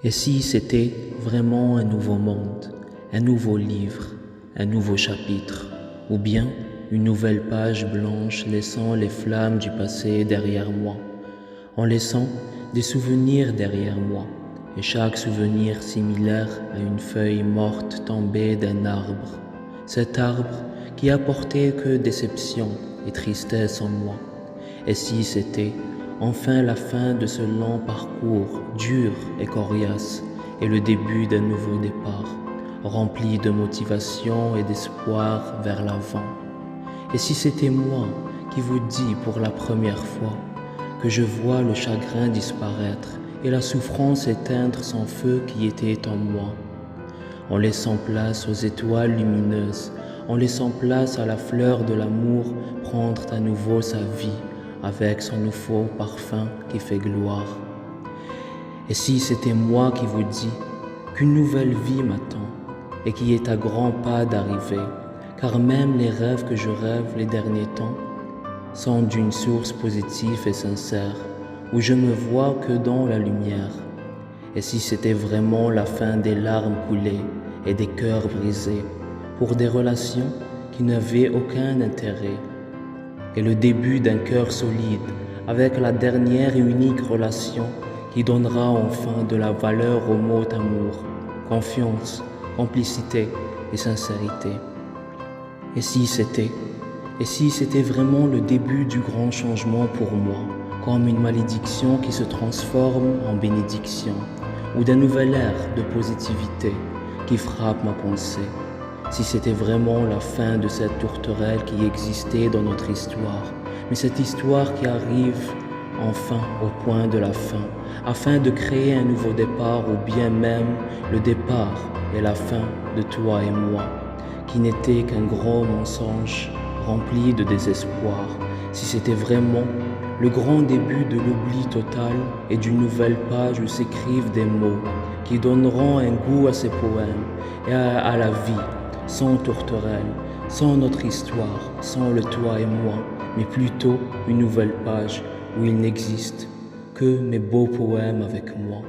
Et si c'était vraiment un nouveau monde, un nouveau livre, un nouveau chapitre, ou bien une nouvelle page blanche laissant les flammes du passé derrière moi, en laissant des souvenirs derrière moi, et chaque souvenir similaire à une feuille morte tombée d'un arbre, cet arbre qui apportait que déception et tristesse en moi. Et si c'était enfin la fin de ce long parcours dur et coriace et le début d'un nouveau départ, rempli de motivation et d'espoir vers l'avant. Et si c'était moi qui vous dis pour la première fois que je vois le chagrin disparaître et la souffrance éteindre son feu qui était en moi, en laissant place aux étoiles lumineuses, en laissant place à la fleur de l'amour prendre à nouveau sa vie avec son nouveau parfum qui fait gloire. Et si c'était moi qui vous dis qu'une nouvelle vie m'attend et qui est à grands pas d'arriver, car même les rêves que je rêve les derniers temps sont d'une source positive et sincère, où je me vois que dans la lumière. Et si c'était vraiment la fin des larmes coulées et des cœurs brisés, pour des relations qui n'avaient aucun intérêt, et le début d'un cœur solide, avec la dernière et unique relation qui donnera enfin de la valeur au mot amour, confiance, complicité et sincérité. Et si c'était vraiment le début du grand changement pour moi, comme une malédiction qui se transforme en bénédiction, ou d'un nouvel air de positivité qui frappe ma pensée, si c'était vraiment la fin de cette tourterelle qui existait dans notre histoire, mais cette histoire qui arrive enfin au point de la fin, afin de créer un nouveau départ ou bien même le départ et la fin de toi et moi, qui n'était qu'un gros mensonge rempli de désespoir, si c'était vraiment le grand début de l'oubli total et d'une nouvelle page où s'écrivent des mots qui donneront un goût à ces poèmes et à la vie, sans tourterelle, sans notre histoire, sans le toi et moi, mais plutôt une nouvelle page où il n'existe que mes beaux poèmes avec moi.